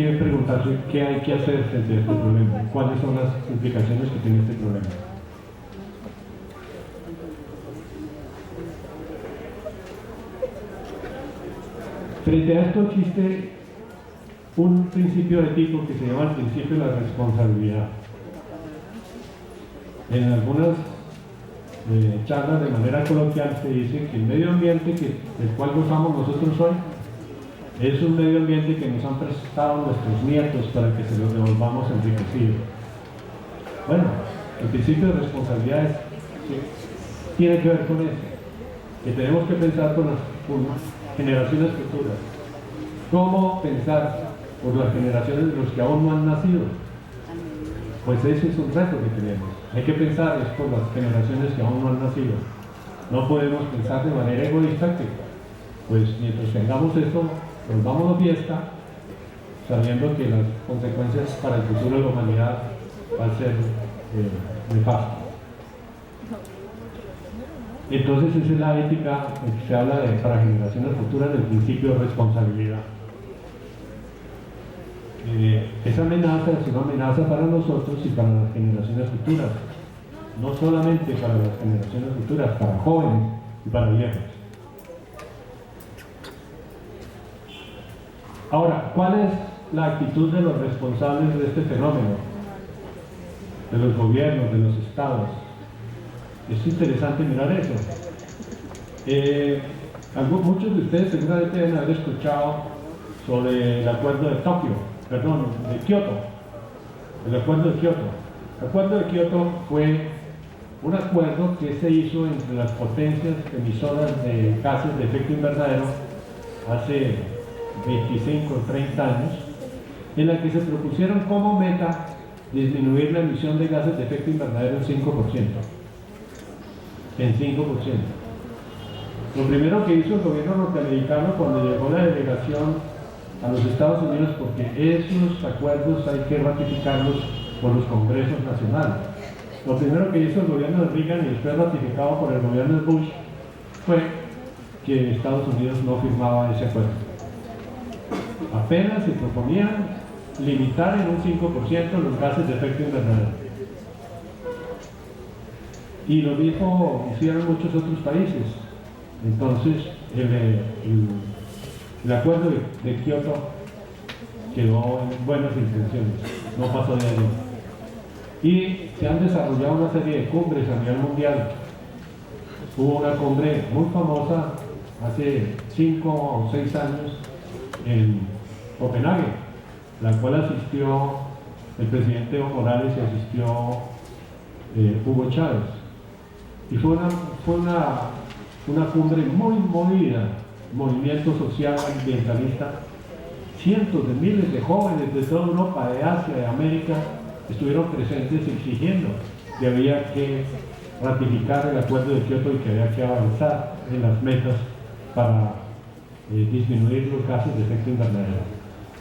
que preguntarse qué hay que hacer frente a este problema, cuáles son las implicaciones que tiene este problema. Frente a esto existe un principio ético que se llama el principio de la responsabilidad. En algunas charlas de manera coloquial se dice que el medio ambiente del cual gozamos nosotros hoy es un medio ambiente que nos han prestado nuestros nietos para que se los devolvamos enriquecidos. Bueno, el principio de responsabilidad tiene que ver con eso, que tenemos que pensar por las generaciones futuras. ¿Cómo pensar por las generaciones de los que aún no han nacido? Pues ese es un reto que tenemos. Hay que pensar por las generaciones que aún no han nacido. No podemos pensar de manera egoísta que, pues mientras tengamos esto, nos vamos a fiesta, sabiendo que las consecuencias para el futuro de la humanidad van a ser nefastas. Entonces esa es la ética que se habla para generaciones futuras del principio de responsabilidad. Esa amenaza es una amenaza para nosotros y para las generaciones futuras, no solamente para las generaciones futuras, para jóvenes y para viejos. Ahora, ¿cuál es la actitud de los responsables de este fenómeno? De los gobiernos, de los estados. Es interesante mirar eso. Muchos de ustedes seguramente deben haber escuchado sobre el acuerdo de Kioto. El acuerdo de Kioto. El acuerdo de Kioto fue un acuerdo que se hizo entre las potencias emisoras de gases de efecto invernadero hace 25 o 30 años, en la que se propusieron como meta disminuir la emisión de gases de efecto invernadero en 5%. En 5%. Lo primero que hizo el gobierno norteamericano cuando llegó la delegación a los Estados Unidos, porque esos acuerdos hay que ratificarlos por los congresos nacionales. Lo primero que hizo el gobierno de Reagan y después ratificado por el gobierno de Bush fue que Estados Unidos no firmaba ese acuerdo. Apenas se proponían limitar en un 5% los gases de efecto invernadero. Y lo mismo hicieron muchos otros países. Entonces, el acuerdo de Kioto quedó en buenas intenciones, no pasó de ahí. Y se han desarrollado una serie de cumbres a nivel mundial. Hubo una cumbre muy famosa hace 5 o 6 años en Copenhague, la cual asistió el presidente Evo Morales y asistió Hugo Chávez. Y fue una cumbre muy movida, movimiento social ambientalista. Cientos de miles de jóvenes de toda Europa, de Asia, de América estuvieron presentes exigiendo que había que ratificar el acuerdo de Kioto y que había que avanzar en las metas para disminuir los gases de efecto invernadero.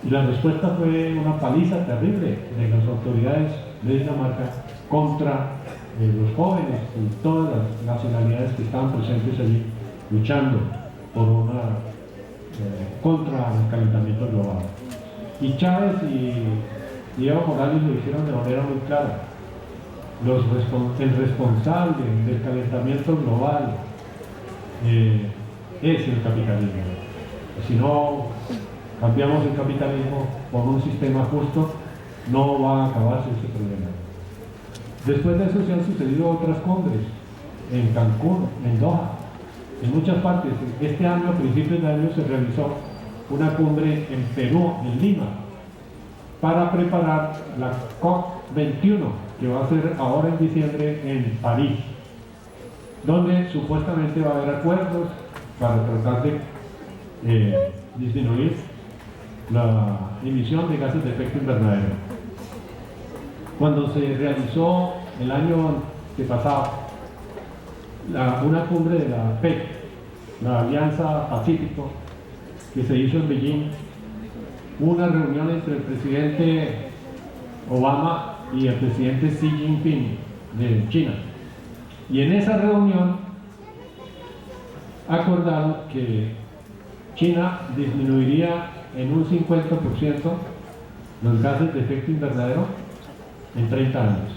Y la respuesta fue una paliza terrible de las autoridades de Dinamarca contra los jóvenes y todas las nacionalidades que estaban presentes allí luchando por contra el calentamiento global. Y Chávez y Evo Morales lo hicieron de manera muy clara. El responsable del calentamiento global es el capitalismo. Si no cambiamos el capitalismo por un sistema justo, no va a acabarse ese problema. Después de eso se han sucedido otras cumbres, en Cancún, en Doha, en muchas partes. Este año, a principios de año, se realizó una cumbre en Perú, en Lima, para preparar la COP21, que va a ser ahora en diciembre en París, donde supuestamente va a haber acuerdos para tratar de disminuir la emisión de gases de efecto invernadero. Cuando se realizó el año antepasado una cumbre de la PEC, la Alianza Pacífico, que se hizo en Beijing, hubo una reunión entre el presidente Obama y el presidente Xi Jinping de China. Y en esa reunión acordaron que China disminuiría en un 50% los gases de efecto invernadero en 30 años.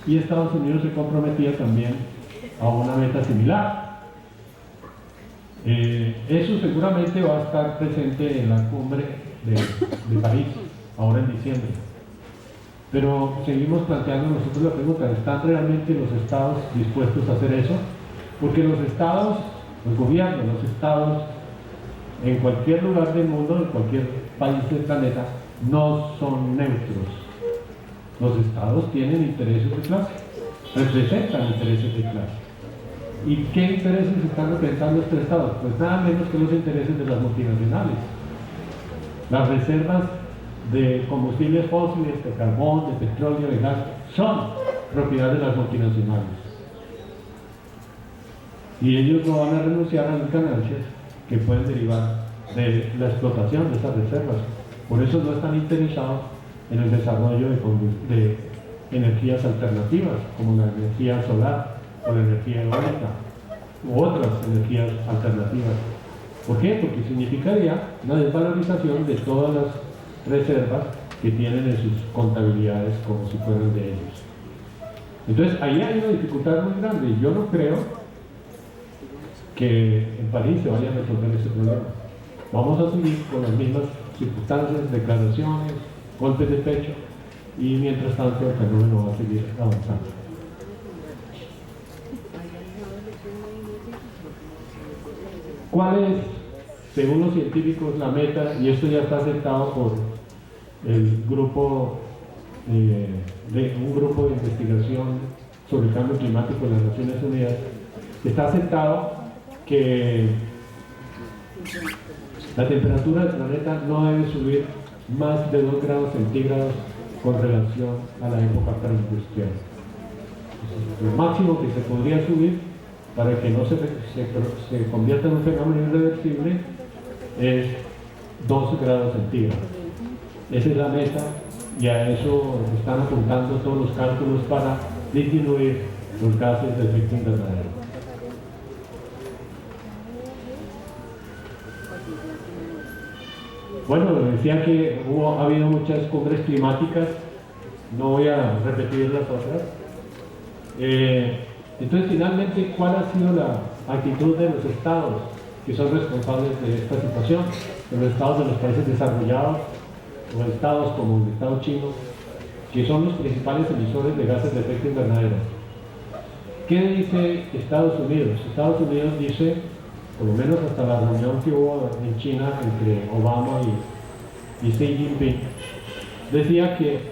Y Estados Unidos se comprometía también a una meta similar. Eso seguramente va a estar presente en la cumbre de París, ahora en diciembre. Pero seguimos planteando nosotros la pregunta, ¿están realmente los estados dispuestos a hacer eso? Porque los estados, los gobiernos, los estados, en cualquier lugar del mundo, en cualquier país del planeta, no son neutros. Los estados tienen intereses de clase, representan intereses de clase. ¿Y qué intereses están representando estos estados? Pues nada menos que los intereses de las multinacionales. Las reservas de combustibles fósiles, de carbón, de petróleo, de gas, son propiedad de las multinacionales. Y ellos no van a renunciar a las ganancias que pueden derivar de la explotación de esas reservas. Por eso no están interesados en el desarrollo de energías alternativas, como la energía solar o la energía eólica u otras energías alternativas. ¿Por qué? Porque significaría una desvalorización de todas las reservas que tienen en sus contabilidades como si fueran de ellos. Entonces ahí hay una dificultad muy grande. Yo no creo que en París se vaya a resolver ese problema. Vamos a seguir con las mismas circunstancias, declaraciones, golpes de pecho, y mientras tanto el fenómeno va a seguir avanzando. ¿Cuál es, según los científicos, la meta? Y esto ya está aceptado por el grupo un grupo de investigación sobre el cambio climático de las Naciones Unidas. Está aceptado que la temperatura del planeta no debe subir más de 2 grados centígrados con relación a la época preindustrial. Lo máximo que se podría subir para que no se convierta en un fenómeno irreversible es 2 grados centígrados. Esa es la meta y a eso están apuntando todos los cálculos para disminuir los gases de efecto invernadero. Bueno, decía que ha habido muchas cumbres climáticas, no voy a repetir las otras. Entonces, finalmente, ¿cuál ha sido la actitud de los estados que son responsables de esta situación? De los estados de los países desarrollados, o estados como el estado chino, que son los principales emisores de gases de efecto invernadero. ¿Qué dice Estados Unidos? Estados Unidos dice, por lo menos hasta la reunión que hubo en China entre Obama y Xi Jinping, decía que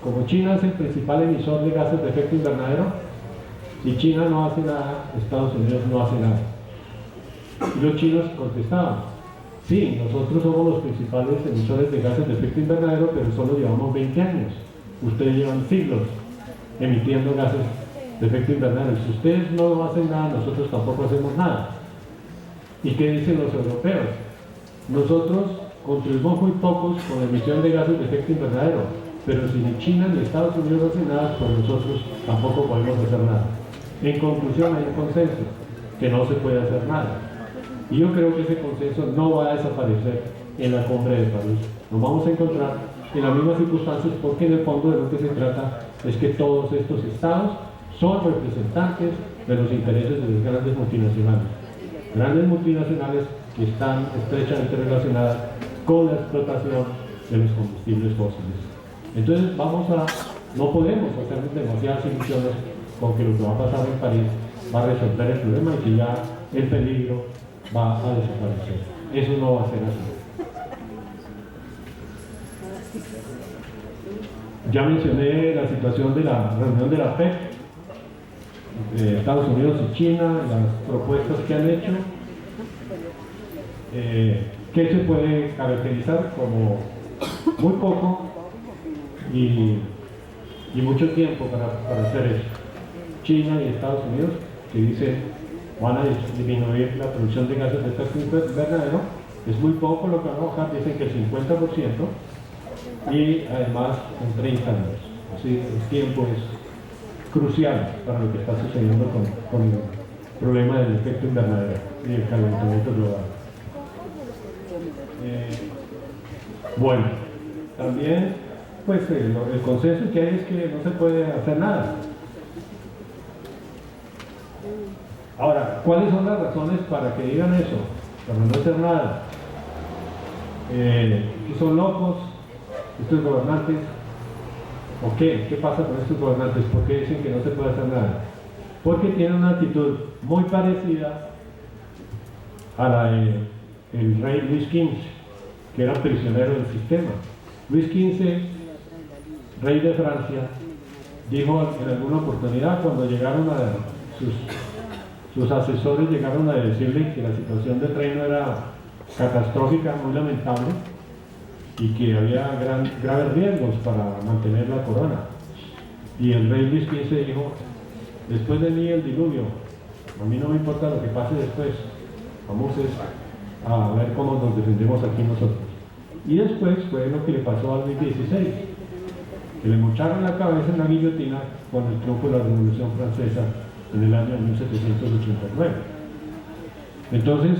como China es el principal emisor de gases de efecto invernadero, si China no hace nada, Estados Unidos no hace nada. Y los chinos contestaban, sí, nosotros somos los principales emisores de gases de efecto invernadero, pero solo llevamos 20 años. Ustedes llevan siglos emitiendo gases de efecto invernadero. Si ustedes no hacen nada, nosotros tampoco hacemos nada. ¿Y qué dicen los europeos? Nosotros contribuimos muy pocos con la emisión de gases de efecto invernadero, pero si ni China ni Estados Unidos hacen nada, pues nosotros tampoco podemos hacer nada. En conclusión, hay un consenso, que no se puede hacer nada. Y yo creo que ese consenso no va a desaparecer en la cumbre de París. Nos vamos a encontrar en las mismas circunstancias porque en el fondo de lo que se trata es que todos estos estados son representantes de los intereses de las grandes multinacionales. Grandes multinacionales que están estrechamente relacionadas con la explotación de los combustibles fósiles. Entonces no podemos hacer demasiadas ilusiones con que lo que va a pasar en París va a resolver el problema y que ya el peligro va a desaparecer. Eso no va a ser así. Ya mencioné la situación de la reunión de la PEC, entre Estados Unidos y China, las propuestas que han hecho, que se puede caracterizar como muy poco y mucho tiempo para hacer eso. China y Estados Unidos, que dicen van a disminuir la producción de gases de efecto invernadero, es muy poco lo que van a bajar, dicen que el 50%, y además en 30 años. Así el tiempo es crucial para lo que está sucediendo con el problema del efecto invernadero y el calentamiento global. Bueno, también, pues el consenso que hay es que no se puede hacer nada. Ahora, ¿cuáles son las razones para que digan eso? Para no hacer nada. ¿Que son locos estos gobernantes? ¿O qué? ¿Qué pasa con estos gobernantes? ¿Por qué dicen que no se puede hacer nada? Porque tienen una actitud muy parecida a la del rey Luis XV, que era prisionero del sistema. Luis XV, rey de Francia, dijo en alguna oportunidad, cuando llegaron sus asesores llegaron a decirle que la situación del reino era catastrófica, muy lamentable, y que había graves riesgos para mantener la corona. Y el rey Luis XV dijo: después de mí el diluvio, a mí no me importa lo que pase después, vamos a ver cómo nos defendemos aquí nosotros. Y después fue lo que le pasó a Luis XVI, que le mocharon la cabeza en la guillotina con el triunfo de la Revolución Francesa en el año 1789. Entonces,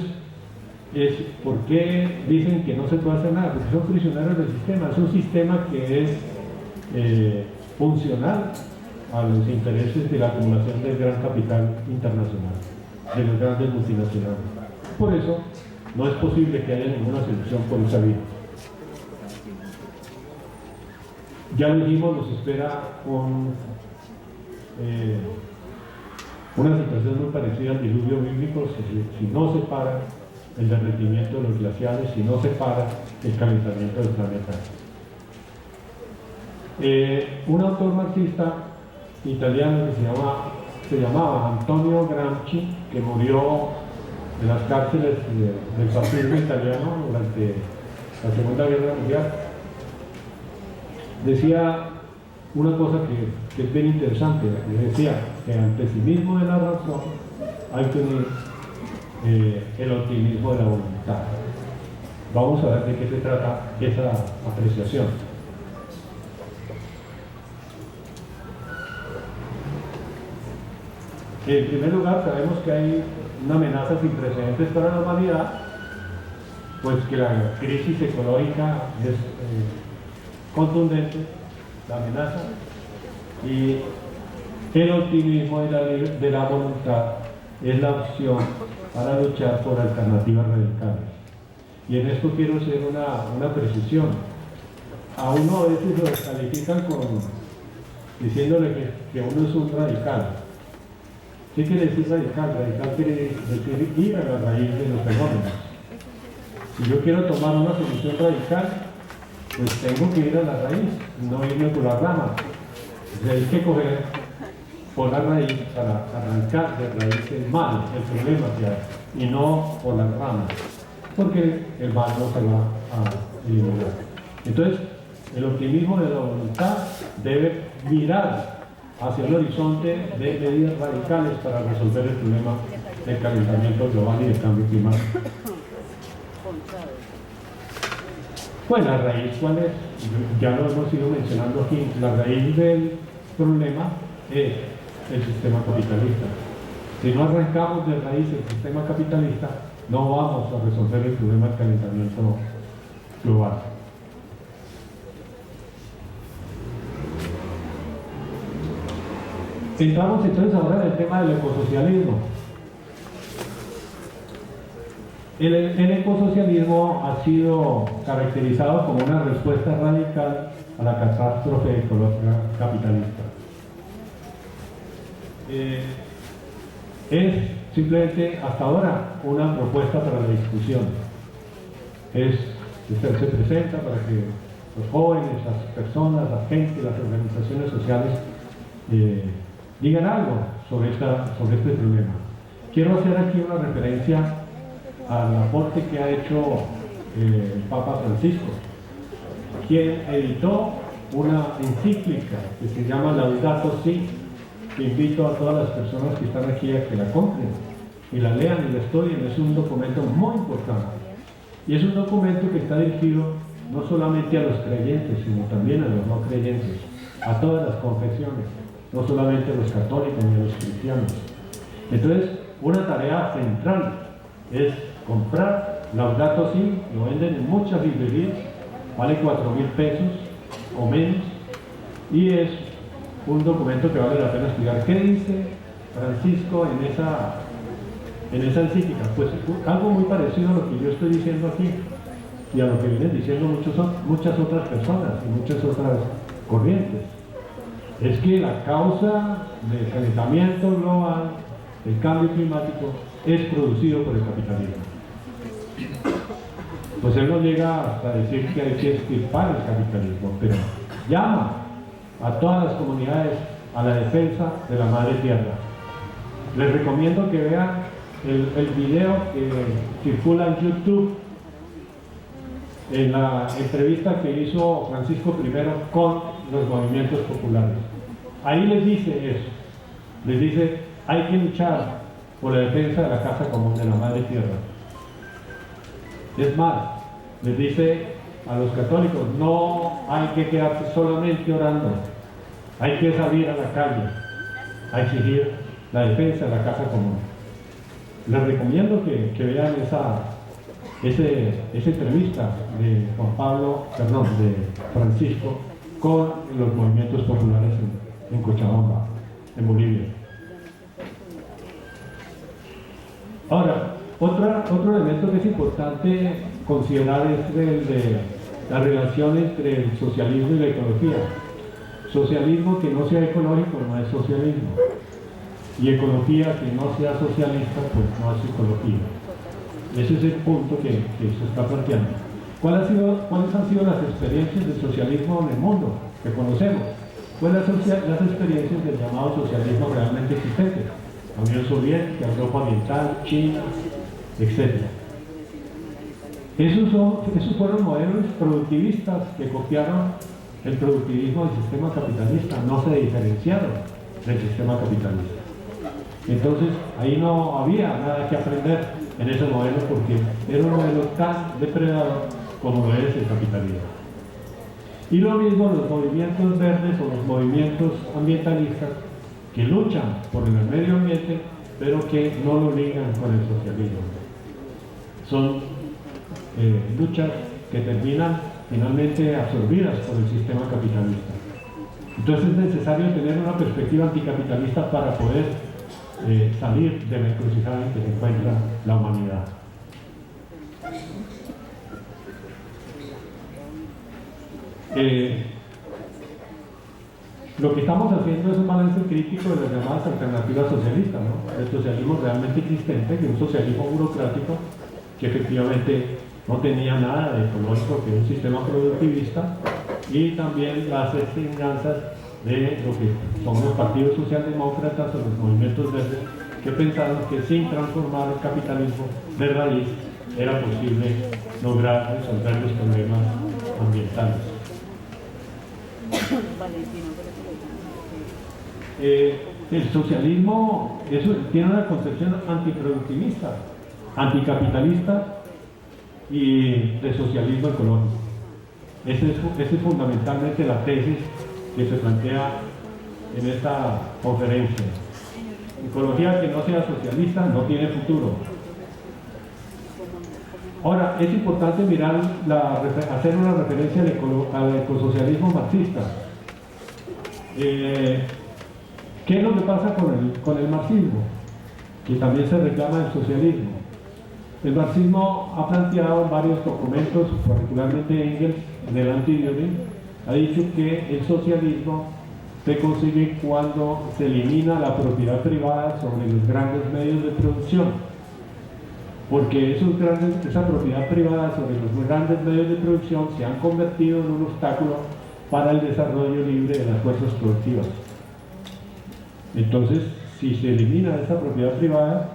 ¿por qué dicen que no se puede hacer nada? Porque son prisioneros del sistema. Es un sistema que es funcional a los intereses de la acumulación del gran capital internacional, de los grandes multinacionales. Por eso, no es posible que haya ninguna solución por esa vía. Ya lo dijimos, nos espera una situación muy parecida al diluvio bíblico si no se para el derretimiento de los glaciares, si no se para el calentamiento del planeta. Un autor marxista italiano que se llamaba Antonio Gramsci, que murió en las cárceles del fascismo italiano durante la Segunda Guerra Mundial, decía una cosa que es bien interesante. Decía que ante el pesimismo de la razón hay que unir el optimismo de la voluntad. Vamos a ver de qué se trata esa apreciación. En primer lugar, sabemos que hay una amenaza sin precedentes para la humanidad, pues que la crisis ecológica es contundente, la amenaza, y el optimismo de la voluntad es la opción para luchar por alternativas radicales. Y en esto quiero hacer una precisión. A uno a veces lo descalifican diciéndole que uno es un radical. ¿Qué quiere decir radical? Radical quiere decir ir a la raíz de los fenómenos. Si yo quiero tomar una solución radical, pues tengo que ir a la raíz, no irme por la rama. Hay que coger por la raíz para arrancar de raíz el mal, el problema que hay, y no por las ramas, porque el mal no se va a eliminar. Entonces, el optimismo de la voluntad debe mirar hacia el horizonte de medidas radicales para resolver el problema del calentamiento global y del cambio climático. Pues la raíz, ¿cuál es? Ya lo hemos ido mencionando aquí. La raíz del problema es el sistema capitalista. Si no arrancamos de raíz el sistema capitalista, no vamos a resolver el problema del calentamiento global. Entramos entonces ahora en el tema del ecosocialismo. El ecosocialismo ha sido caracterizado como una respuesta radical a la catástrofe ecológica capitalista. Es simplemente hasta ahora una propuesta para la discusión. Se presenta para que los jóvenes, las personas, la gente, las organizaciones sociales digan algo sobre este problema. Quiero hacer aquí una referencia al aporte que ha hecho el Papa Francisco, quien editó una encíclica que se llama Laudato Si, que invito a todas las personas que están aquí a que la compren y la lean y la estudien. Es un documento muy importante y es un documento que está dirigido no solamente a los creyentes, sino también a los no creyentes, a todas las confesiones, no solamente a los católicos ni a los cristianos. Entonces, una tarea central es comprar Laudato Si, lo venden en muchas librerías, vale 4.000 pesos o menos, y es un documento que vale la pena estudiar. ¿Qué dice Francisco en esa encíclica? Pues algo muy parecido a lo que yo estoy diciendo aquí y a lo que vienen diciendo muchas otras personas y muchas otras corrientes. Es que la causa del calentamiento global, el cambio climático, es producido por el capitalismo. Pues él no llega hasta decir que hay que extirpar el capitalismo, pero llama a todas las comunidades a la defensa de la madre tierra. Les recomiendo que vean el video que circula en YouTube, en la entrevista que hizo Francisco I con los movimientos populares. Ahí les dice eso, les dice, hay que luchar por la defensa de la casa común de la madre tierra. Es más, les dice a los católicos, no hay que quedarse solamente orando, hay que salir a la calle a exigir la defensa de la casa común. Les recomiendo que vean esa entrevista de de Francisco con los movimientos populares en Cochabamba, en Bolivia. Ahora, otro elemento que es importante considerar es el de la relación entre el socialismo y la ecología. Socialismo que no sea ecológico no es socialismo, y ecología que no sea socialista pues no es ecología. Ese es el punto que se está planteando. ¿Cuáles han sido las experiencias del socialismo en el mundo que conocemos? Pues las experiencias del llamado socialismo realmente existente: la Unión Soviética, Europa Oriental, China, etc. Esos fueron modelos productivistas que copiaron el productivismo del sistema capitalista, no se diferenciaron del sistema capitalista. Entonces, ahí no había nada que aprender en ese modelo, porque era un modelo tan depredador como lo es el capitalismo. Y lo mismo los movimientos verdes o los movimientos ambientalistas que luchan por el medio ambiente, pero que no lo ligan con el socialismo. Son luchas que terminan finalmente absorbidas por el sistema capitalista. Entonces es necesario tener una perspectiva anticapitalista para poder salir de la encrucijada en que se encuentra la humanidad. Lo que estamos haciendo es un balance crítico de las llamadas alternativas socialistas, ¿no? El socialismo realmente existente, que es un socialismo burocrático que efectivamente no tenía nada de ecológico, que es un sistema productivista, y también las enseñanzas de lo que son los partidos socialdemócratas o los movimientos verdes, que pensaron que sin transformar el capitalismo de raíz era posible lograr resolver los problemas ambientales. El socialismo tiene una concepción antiproductivista, anticapitalista y de socialismo ecológico. Esa es fundamentalmente la tesis que se plantea en esta conferencia. Ecología que no sea socialista no tiene futuro. Ahora, es importante hacer una referencia al ecosocialismo marxista. ¿Qué es lo que pasa con el marxismo? Que también se reclama del socialismo. El marxismo ha planteado en varios documentos, particularmente Engels, en el Anti-Ideology, ha dicho que el socialismo se consigue cuando se elimina la propiedad privada sobre los grandes medios de producción, porque esa propiedad privada sobre los grandes medios de producción se han convertido en un obstáculo para el desarrollo libre de las fuerzas productivas. Entonces, si se elimina esa propiedad privada,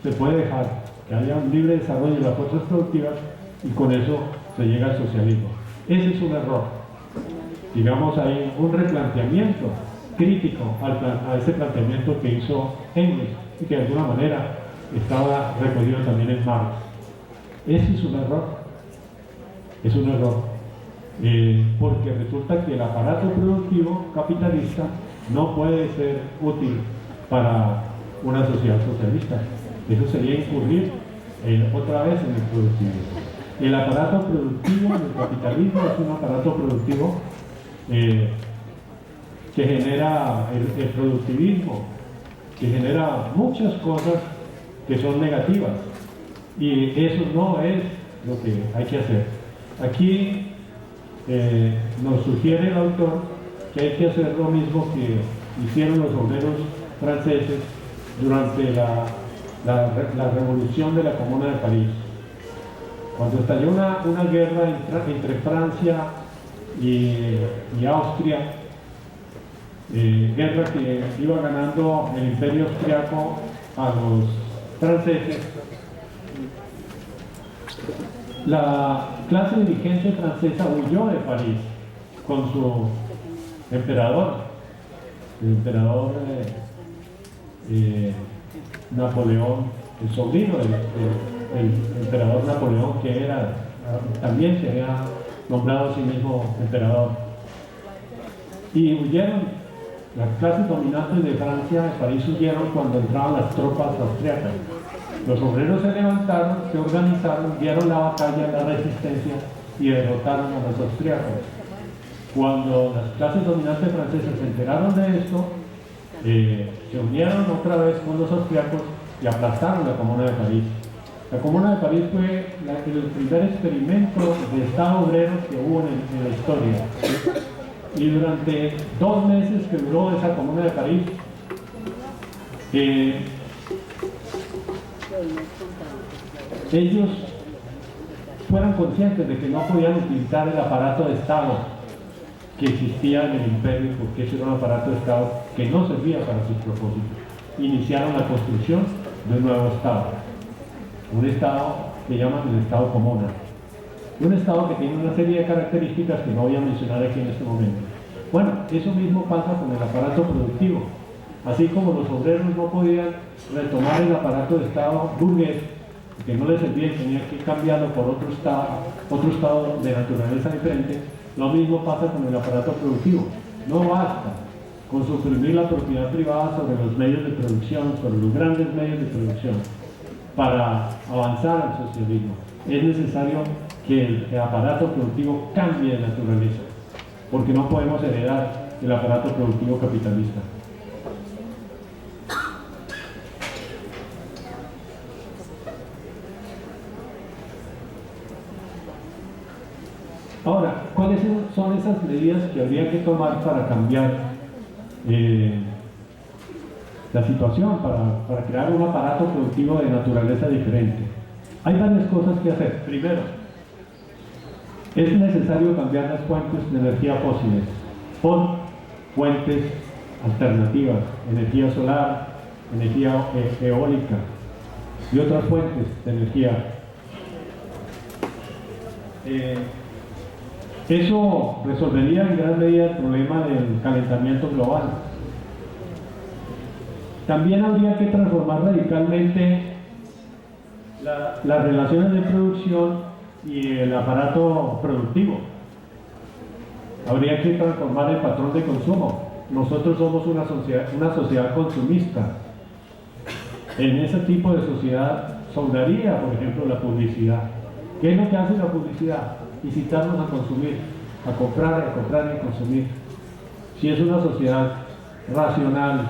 se puede dejar que haya un libre desarrollo de las fuerzas productivas, y con eso se llega al socialismo. Ese es un error. Digamos, hay un replanteamiento crítico a ese planteamiento que hizo Engels y que de alguna manera estaba recogido también en Marx. Ese es un error. Es un error. Porque resulta que el aparato productivo capitalista no puede ser útil para una sociedad socialista. Eso sería incurrir otra vez en el productivismo. El aparato productivo del capitalismo es un aparato productivo que genera el productivismo, que genera muchas cosas que son negativas, y eso no es lo que hay que hacer. Aquí nos sugiere el autor que hay que hacer lo mismo que hicieron los obreros franceses durante la revolución de la Comuna de París. Cuando estalló una guerra entre Francia y Austria, guerra que iba ganando el imperio austriaco a los franceses, la clase dirigente francesa huyó de París con su emperador, el emperador Napoleón, el sobrino del emperador Napoleón, que también se había nombrado a sí mismo emperador. Y huyeron, las clases dominantes de Francia, de París, huyeron cuando entraban las tropas austriacas. Los obreros se levantaron, se organizaron, dieron la batalla, la resistencia y derrotaron a los austriacos. Cuando las clases dominantes francesas se enteraron de esto, se unieron otra vez con los austriacos y aplastaron la Comuna de París. La Comuna de París fue el primer experimento de Estado obrero que hubo en la historia. Y durante 2 meses que duró esa Comuna de París, ellos fueron conscientes de que no podían utilizar el aparato de Estado que existía en el imperio, porque ese era un aparato de Estado que no servía para sus propósitos. Iniciaron la construcción de un nuevo Estado, un Estado que llaman el Estado comuna, un Estado que tiene una serie de características que no voy a mencionar aquí en este momento. Bueno, eso mismo pasa con el aparato productivo. Así como los obreros no podían retomar el aparato de Estado burgués, que no les servía y tenían que cambiarlo por otro estado de naturaleza diferente, lo mismo pasa con el aparato productivo. No basta con suprimir la propiedad privada sobre los medios de producción, sobre los grandes medios de producción, para avanzar al socialismo. Es necesario que el aparato productivo cambie de naturaleza, porque no podemos heredar el aparato productivo capitalista. Ahora, ¿cuáles son esas medidas que habría que tomar para cambiar la situación, para crear un aparato productivo de naturaleza diferente? Hay varias cosas que hacer. Primero, es necesario cambiar las fuentes de energía fósiles por fuentes alternativas, energía solar, energía eólica y otras fuentes de energía. Eso resolvería en gran medida el problema del calentamiento global. También habría que transformar radicalmente las relaciones de producción y el aparato productivo. Habría que transformar el patrón de consumo. Nosotros somos una sociedad consumista. En ese tipo de sociedad sobraría, por ejemplo, la publicidad. ¿Qué es lo que hace la publicidad? Incitarnos a consumir, a comprar y a consumir. Si es una sociedad racional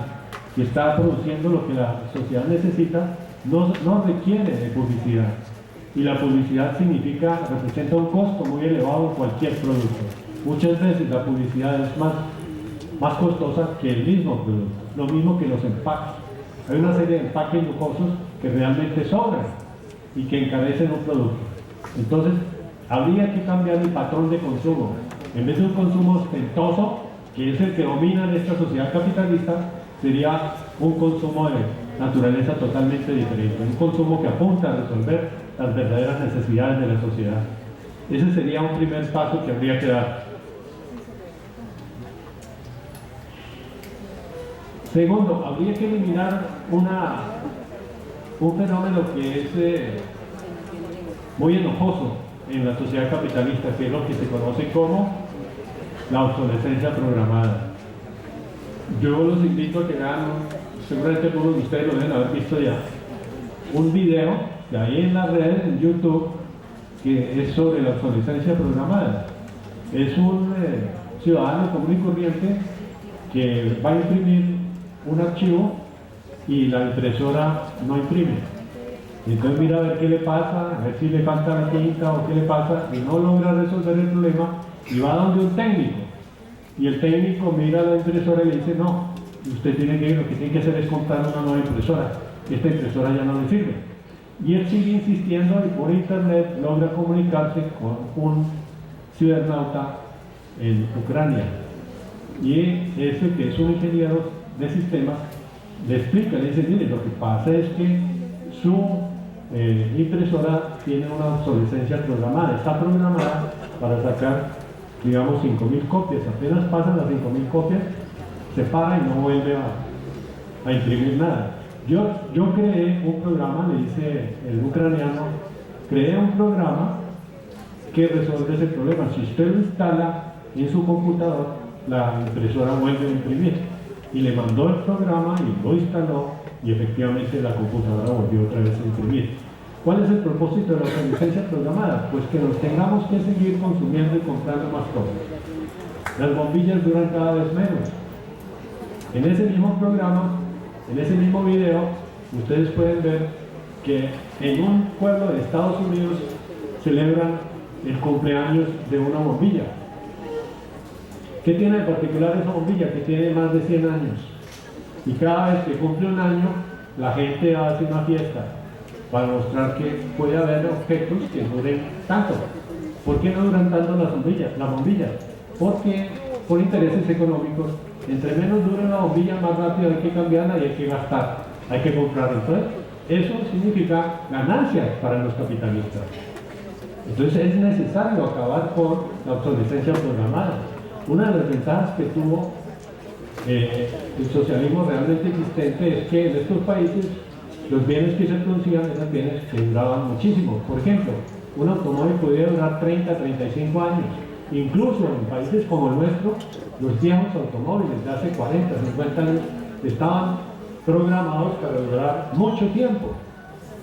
que está produciendo lo que la sociedad necesita, no requiere de publicidad. Y la publicidad representa un costo muy elevado en cualquier producto. Muchas veces la publicidad es más costosa que el mismo producto. Lo mismo que los empaques. Hay una serie de empaques lujosos que realmente sobran y que encarecen un producto. Entonces, habría que cambiar el patrón de consumo. En vez de un consumo ostentoso, que es el que domina en esta sociedad capitalista, sería un consumo de naturaleza totalmente diferente, un consumo que apunta a resolver las verdaderas necesidades de la sociedad. Ese sería un primer paso que habría que dar. Segundo, habría que eliminar un fenómeno que es muy enojoso en la sociedad capitalista, que es lo que se conoce como la obsolescencia programada. Yo los invito a que vean, seguramente algunos de ustedes lo deben haber visto ya, un video que hay en la red, en YouTube, que es sobre la obsolescencia programada. Es un ciudadano común y corriente que va a imprimir un archivo y la impresora no imprime. Entonces mira a ver qué le pasa, a ver si le falta la tinta o qué le pasa, y no logra resolver el problema y va donde un técnico. Y el técnico mira a la impresora y le dice, no, usted lo que tiene que hacer es comprar una nueva impresora. Esta impresora ya no le sirve. Y él sigue insistiendo y por internet logra comunicarse con un cibernauta en Ucrania. Y ese que es un ingeniero de sistemas le explica, le dice, mire, lo que pasa es que su impresora tiene una obsolescencia programada, está programada para sacar, digamos, 5.000 copias, apenas pasan las 5.000 copias, se para y no vuelve a imprimir nada. Yo creé un programa, le dice el ucraniano, creé un programa que resuelve ese problema. Si usted lo instala en su computador, la impresora vuelve a imprimir. Y le mandó el programa y lo instaló y efectivamente la computadora volvió otra vez a imprimir. ¿Cuál es el propósito de la obsolescencia programada? Pues que nos tengamos que seguir consumiendo y comprando más cosas. Las bombillas duran cada vez menos. En ese mismo programa, en ese mismo video, ustedes pueden ver que en un pueblo de Estados Unidos celebran el cumpleaños de una bombilla. ¿Qué tiene de particular esa bombilla? Que tiene más de 100 años. Y cada vez que cumple un año, la gente hace una fiesta para mostrar que puede haber objetos que duren tanto. ¿Por qué no duran tanto las bombillas? Porque por intereses económicos, entre menos dure una bombilla, más rápido hay que cambiarla y hay que gastar, hay que comprar. Entonces, eso significa ganancias para los capitalistas. Entonces es necesario acabar con la obsolescencia programada. Una de las ventajas que tuvo el socialismo realmente existente es que en estos países los bienes que se producían eran bienes que duraban muchísimo. Por ejemplo, un automóvil podía durar 30, 35 años. Incluso en países como el nuestro, los viejos automóviles de hace 40, 50 años estaban programados para durar mucho tiempo,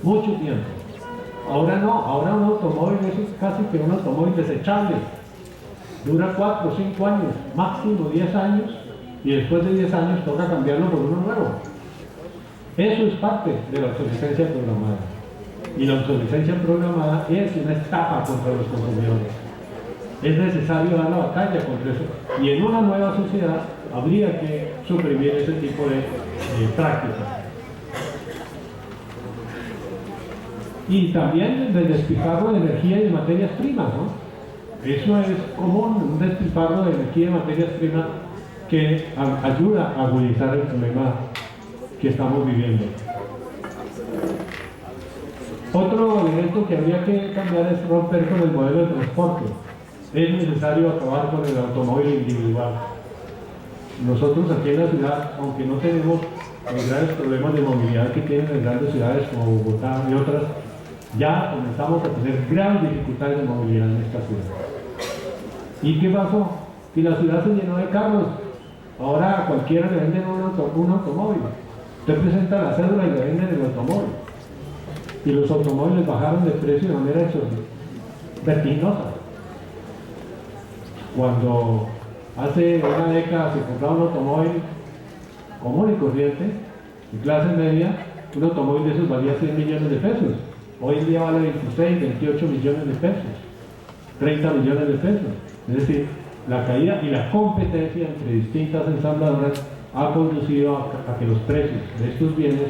mucho tiempo. Ahora no, ahora un automóvil es casi que un automóvil desechable. Dura 4 o 5 años, máximo 10 años, y después de 10 años toca cambiarlo por uno nuevo. Eso es parte de la obsolescencia programada. Y la obsolescencia programada es una estafa contra los consumidores. Es necesario dar la batalla contra eso. Y en una nueva sociedad habría que suprimir ese tipo de prácticas. Y también el despilfarro de energía y de materias primas, ¿no? Eso es común, un despilfarro de energía y materias primas que ayuda a agudizar el problema que estamos viviendo. Otro elemento que habría que cambiar es romper con el modelo de transporte. Es necesario acabar con el automóvil individual. Nosotros aquí en la ciudad, aunque no tenemos los graves problemas de movilidad que tienen en grandes ciudades como Bogotá y otras, ya comenzamos a tener graves dificultades de movilidad en esta ciudad. ¿Y qué pasó? Que la ciudad se llenó de carros. Ahora a cualquiera le venden un automóvil. Usted presenta la cédula y le venden el automóvil. Y los automóviles bajaron de precio de manera vertiginosa. Cuando hace una década se compraba un automóvil común y corriente, de clase media, un automóvil de esos valía 100 millones de pesos. Hoy en día vale 26, 28 millones de pesos, 30 millones de pesos. Es decir, la caída y la competencia entre distintas ensambladoras ha conducido a que los precios de estos bienes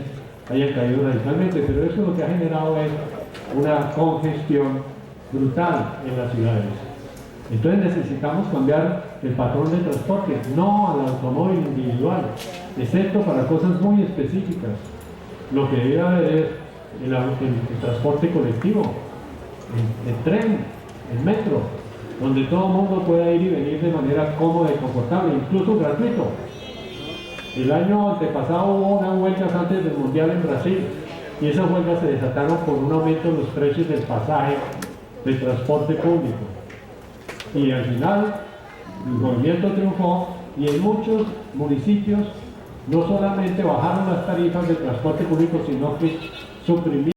hayan caído radicalmente, pero eso lo que ha generado es una congestión brutal en las ciudades. Entonces necesitamos cambiar el patrón de transporte, no al automóvil individual, excepto para cosas muy específicas. Lo que debe haber es el transporte colectivo, el tren, el metro, donde todo el mundo pueda ir y venir de manera cómoda y confortable, incluso gratuito. El año antepasado hubo unas huelgas antes del Mundial en Brasil y esas huelgas se desataron por un aumento en los precios del pasaje del transporte público. Y al final el movimiento triunfó y en muchos municipios no solamente bajaron las tarifas del transporte público, sino que suprimieron